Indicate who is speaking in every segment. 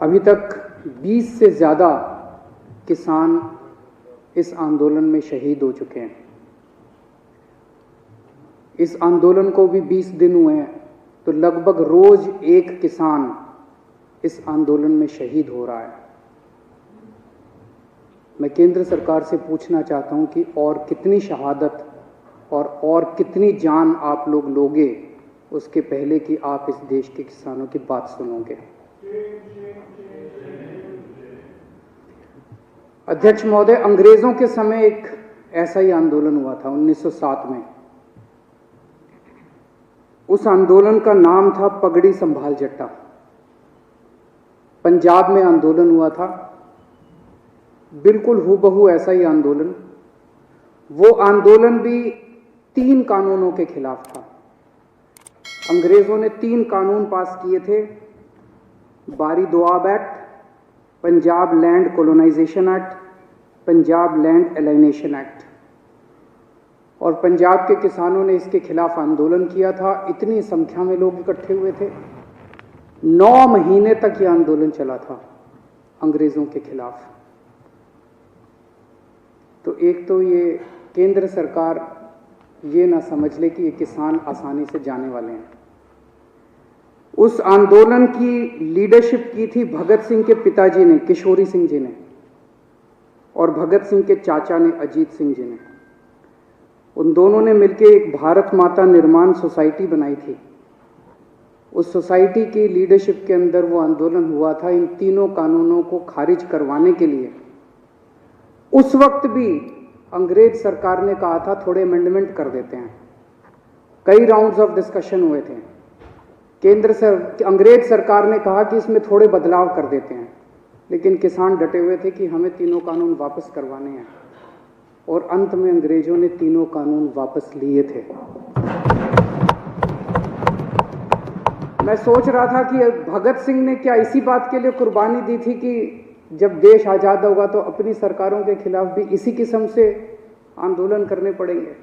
Speaker 1: अभी तक 20 से ज़्यादा किसान इस आंदोलन में शहीद हो चुके हैं। इस आंदोलन को भी 20 दिन हुए हैं, तो लगभग रोज एक किसान इस आंदोलन में शहीद हो रहा है। मैं केंद्र सरकार से पूछना चाहता हूं कि और कितनी शहादत और कितनी जान आप लोग लोगे उसके पहले कि आप इस देश के किसानों की बात सुनोगे। अध्यक्ष महोदय, अंग्रेजों के समय एक ऐसा ही आंदोलन हुआ था 1907 में। उस आंदोलन का नाम था पगड़ी संभाल जट्टा। पंजाब में आंदोलन हुआ था, बिल्कुल हूबहू ऐसा ही आंदोलन। वो आंदोलन भी 3 कानूनों के खिलाफ था। अंग्रेजों ने 3 कानून पास किए थे, Bari Doab act, Punjab land colonisation act, Punjab land alienation act. और पंजाब के किसानों ने इसके खिलाफ आंदोलन किया था। इतनी संख्या में लोग इकट्ठे हुए थे। 9 महीने तक यह आंदोलन चला था अंग्रेजों के खिलाफ। तो एक तो ये केंद्र सरकार ये ना समझ ले कि ये किसान आसानी से जाने वाले हैं। उस आंदोलन की लीडरशिप की थी भगत सिंह के पिताजी ने, किशोरी सिंह जी ने, और भगत सिंह के चाचा ने, अजीत सिंह जी ने। उन दोनों ने मिलकर एक भारत माता निर्माण सोसाइटी बनाई थी। उस सोसाइटी की लीडरशिप के अंदर वो आंदोलन हुआ था इन 3 कानूनों को खारिज करवाने के लिए। उस वक्त भी अंग्रेज सरकार ने कहा था थोड़े अमेंडमेंट कर देते हैं। कई राउंड्स ऑफ डिस्कशन हुए थे। अंग्रेज सरकार ने कहा कि इसमें थोड़े बदलाव कर देते हैं, लेकिन किसान डटे हुए थे कि हमें 3 कानून वापस करवाने हैं। और अंत में अंग्रेजों ने 3 कानून वापस लिए थे। मैं सोच रहा था कि भगत सिंह ने क्या इसी बात के लिए कुर्बानी दी थी कि जब देश आजाद होगा तो अपनी सरकारों के खिलाफ भी इसी किस्म से आंदोलन करने पड़ेंगे।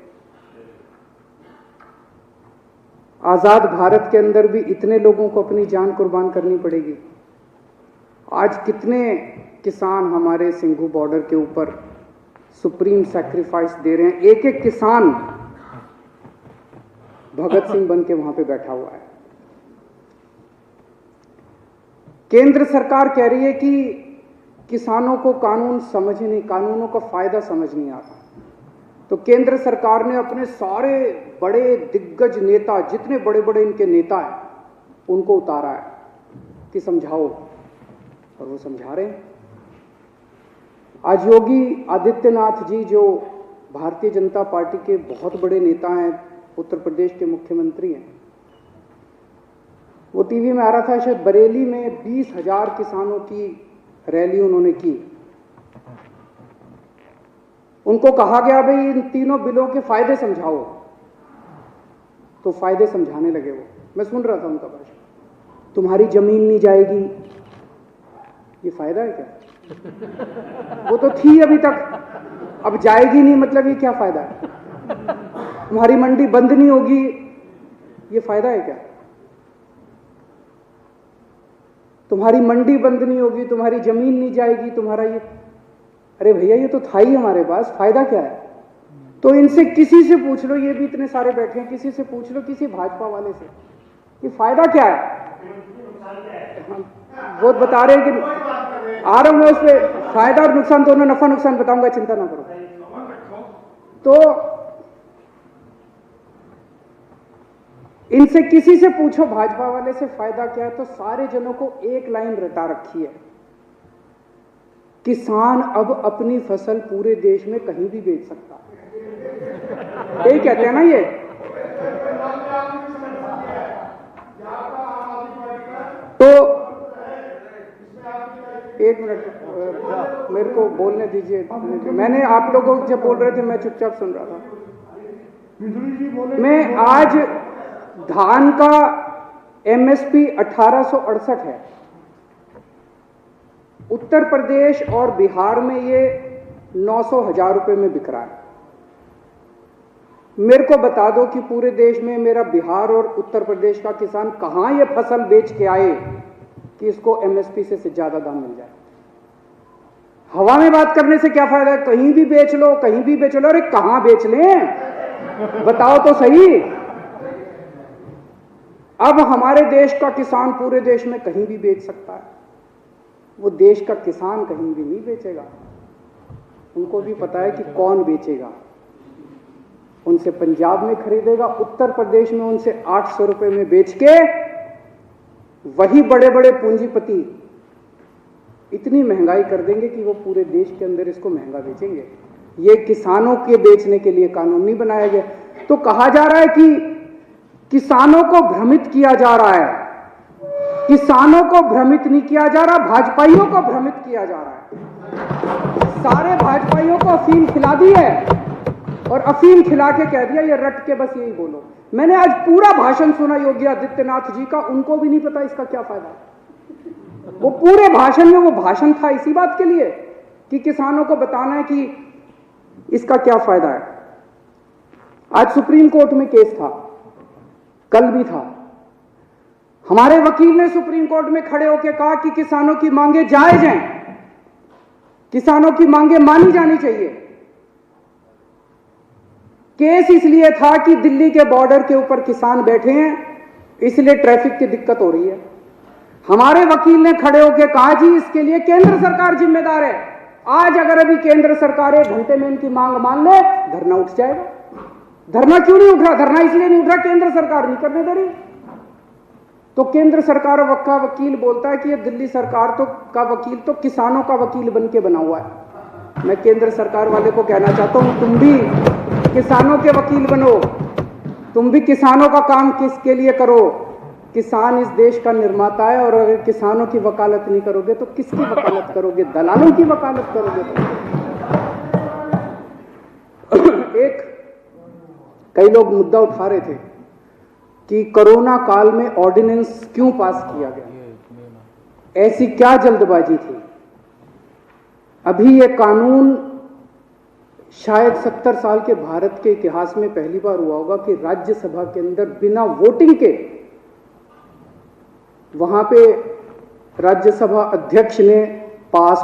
Speaker 1: आजाद भारत के अंदर भी इतने लोगों को अपनी जान कुर्बान करनी पड़ेगी। आज कितने किसान हमारे सिंघू बॉर्डर के ऊपर सुप्रीम सैक्रिफाइस दे रहे हैं। एक एक किसान भगत सिंह बन के वहां पे बैठा हुआ है। केंद्र सरकार कह रही है कि किसानों को कानूनों का फायदा समझ नहीं आता। तो केंद्र सरकार ने अपने सारे बड़े दिग्गज नेता, जितने बड़े बड़े इनके नेता हैं, उनको उतारा है कि समझाओ, और वो समझा रहे हैं। आज योगी आदित्यनाथ जी, जो भारतीय जनता पार्टी के बहुत बड़े नेता हैं, उत्तर प्रदेश के मुख्यमंत्री हैं, वो टीवी में आ रहा था, शायद बरेली में 20,000 किसानों की रैली उन्होंने की। उनको कहा गया भाई इन 3 बिलों के फायदे समझाओ, तो फायदे समझाने लगे वो। मैं सुन रहा था उनका भाषण। तुम्हारी जमीन नहीं जाएगी, ये फायदा है क्या? वो तो थी अभी तक, अब जाएगी नहीं, मतलब ये क्या फायदा है? तुम्हारी मंडी बंद नहीं होगी, ये फायदा है क्या? तुम्हारी मंडी बंद नहीं होगी, तुम्हारी जमीन नहीं जाएगी, तुम्हारा ये, अरे भैया ये तो था ही हमारे पास, फायदा क्या है? तो इनसे किसी से पूछ लो, ये भी इतने सारे बैठे हैं, किसी से पूछ लो, किसी भाजपा वाले से, कि फायदा क्या है? वो बता रहे हैं कि आ रहा हूं मैं उस पर, फायदा और नुकसान दोनों, नफा नुकसान बताऊंगा, चिंता ना करो। तो इनसे किसी से पूछो भाजपा वाले से फायदा क्या है, तो सारे जनों को एक लाइन रटा रखी है, किसान अब अपनी फसल पूरे देश में कहीं भी बेच सकता है। यही कहते हैं ना ये। तो एक मिनट मेरे को बोलने दीजिए। मैंने आप लोगों जब बोल रहे थे मैं चुपचाप सुन रहा था। मैं आज धान का एमएसपी 1868 है। उत्तर प्रदेश और बिहार में ये 900,000 रुपए में बिक रहा है। मेरे को बता दो कि पूरे देश में मेरा बिहार और उत्तर प्रदेश का किसान कहां ये फसल बेच के आए कि इसको एमएसपी से ज्यादा दाम मिल जाए। हवा में बात करने से क्या फायदा है? कहीं भी बेच लो, कहीं भी बेच लो। अरे कहां बेच लें, बताओ तो सही। अब हमारे देश का किसान पूरे देश में कहीं भी बेच सकता है। वो देश का किसान कहीं भी नहीं बेचेगा। उनको भी पता है कि कौन बेचेगा। उनसे पंजाब में खरीदेगा, उत्तर प्रदेश में उनसे 800 रुपए में बेच के वही बड़े बड़े पूंजीपति इतनी महंगाई कर देंगे कि वो पूरे देश के अंदर इसको महंगा बेचेंगे। ये किसानों के बेचने के लिए कानून नहीं बनाया गया। तो कहा जा रहा है कि किसानों को भ्रमित किया जा रहा है। किसानों को भ्रमित नहीं किया जा रहा, भाजपाइयों को भ्रमित किया जा रहा है। सारे भाजपाइयों को अफीम खिला दी है और अफीम खिला के कह दिया ये रट के बस यही बोलो। मैंने आज पूरा भाषण सुना योगी आदित्यनाथ जी का, उनको भी नहीं पता इसका क्या फायदा। वो पूरे भाषण में वो भाषण था इसी बात के लिए कि किसानों को बताना है कि इसका क्या फायदा है। आज सुप्रीम कोर्ट में केस था, कल भी था। हमारे वकील ने सुप्रीम कोर्ट में खड़े होकर कहा कि किसानों की मांगे जायज हैं, किसानों की मांगे मानी जानी चाहिए। केस इसलिए था कि दिल्ली के बॉर्डर के ऊपर किसान बैठे हैं, इसलिए ट्रैफिक की दिक्कत हो रही है। हमारे वकील ने खड़े होकर कहा जी इसके लिए केंद्र सरकार जिम्मेदार है। आज अगर अभी केंद्र सरकार 1 घंटे में इनकी मांग मान ले, धरना उठ जाएगा। धरना क्यों नहीं उठ रहा? धरना इसलिए नहीं उठ रहा केंद्र सरकार नहीं करने दे रही। तो केंद्र सरकार का वकील बोलता है कि ये दिल्ली सरकार का वकील तो किसानों का वकील बन के बना हुआ है। मैं केंद्र सरकार वाले को कहना चाहता हूं, तुम भी किसानों के वकील बनो, तुम भी किसानों का काम किसके लिए करो। किसान इस देश का निर्माता है और अगर किसानों की वकालत नहीं करोगे तो किसकी वकालत करोगे? दलालों की वकालत करोगे। एक कई लोग मुद्दा उठा रहे थे कि कोरोना काल में ऑर्डिनेंस क्यों पास किया गया, ऐसी क्या जल्दबाजी थी। अभी ये कानून शायद 70 साल के भारत के इतिहास में पहली बार हुआ होगा कि राज्यसभा के अंदर बिना वोटिंग के वहां पे राज्यसभा अध्यक्ष ने पास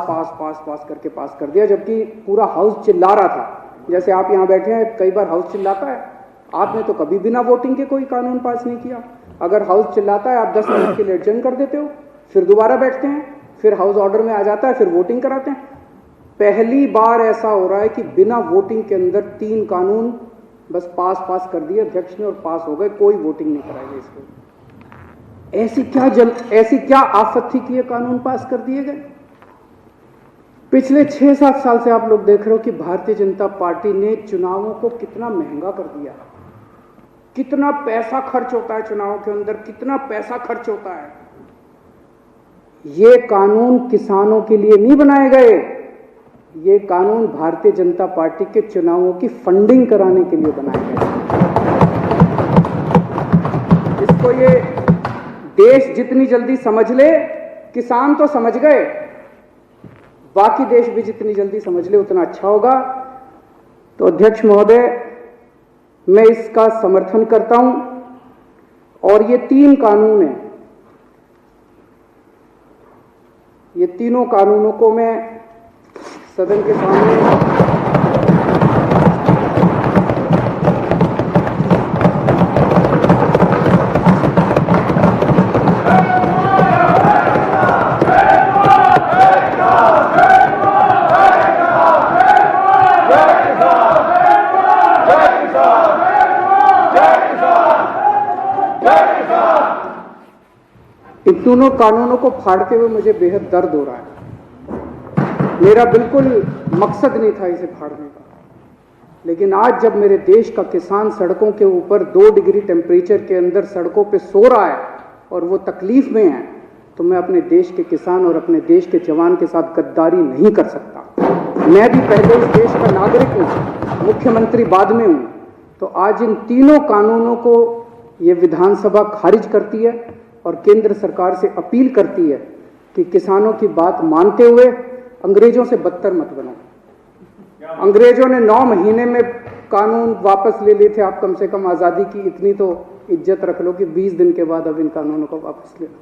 Speaker 1: करके पास कर दिया, जबकि पूरा हाउस चिल्ला रहा था। जैसे आप यहां बैठे हैं, कई बार हाउस चिल्लाता है, आपने तो कभी बिना वोटिंग के कोई कानून पास नहीं किया। अगर हाउस चिल्लाता है आप 10 मिनट के लिए एडजर्न कर देते हो, फिर दोबारा बैठते हैं, फिर हाउस ऑर्डर में आ जाता है, फिर वोटिंग कराते हैं। पहली बार ऐसा हो रहा है कि बिना वोटिंग के अंदर 3 कानून बस पास कर दिए अध्यक्ष ने और पास हो गए, कोई वोटिंग नहीं कराई गई इसको। ऐसी क्या आफत थी कि ये कानून पास कर दिए गए। पिछले 6-7 साल से आप लोग देख रहे हो कि भारतीय जनता पार्टी ने चुनावों को कितना महंगा कर दिया। कितना पैसा खर्च होता है चुनावों के अंदर, कितना पैसा खर्च होता है। ये कानून किसानों के लिए नहीं बनाए गए, ये कानून भारतीय जनता पार्टी के चुनावों की फंडिंग कराने के लिए बनाए गए। इसको ये देश जितनी जल्दी समझ ले, किसान तो समझ गए, बाकी देश भी जितनी जल्दी समझ ले उतना अच्छा होगा। तो अध्यक्ष महोदय, मैं इसका समर्थन करता हूं और ये 3 कानून हैं, ये तीनों कानूनों को मैं सदन के सामने इन दोनों कानूनों को फाड़ते हुए मुझे बेहद दर्द हो रहा है। मेरा बिल्कुल मकसद नहीं था इसे फाड़ने का, लेकिन आज जब मेरे देश का किसान सड़कों के ऊपर 2 डिग्री टेम्परेचर के अंदर सड़कों पे सो रहा है और वो तकलीफ में है, तो मैं अपने देश के किसान और अपने देश के जवान के साथ गद्दारी नहीं कर सकता। मैं भी पहले इस देश का नागरिक हूँ, मुख्यमंत्री बाद में हूँ। तो आज इन तीनों कानूनों को ये विधानसभा खारिज करती है और केंद्र सरकार से अपील करती है कि किसानों की बात मानते हुए अंग्रेजों से बदतर मत बनो। अंग्रेजों ने 9 महीने में कानून वापस ले लिए थे, आप कम से कम आज़ादी की इतनी तो इज्जत रख लो कि 20 दिन के बाद अब इन कानूनों को वापस ले लो।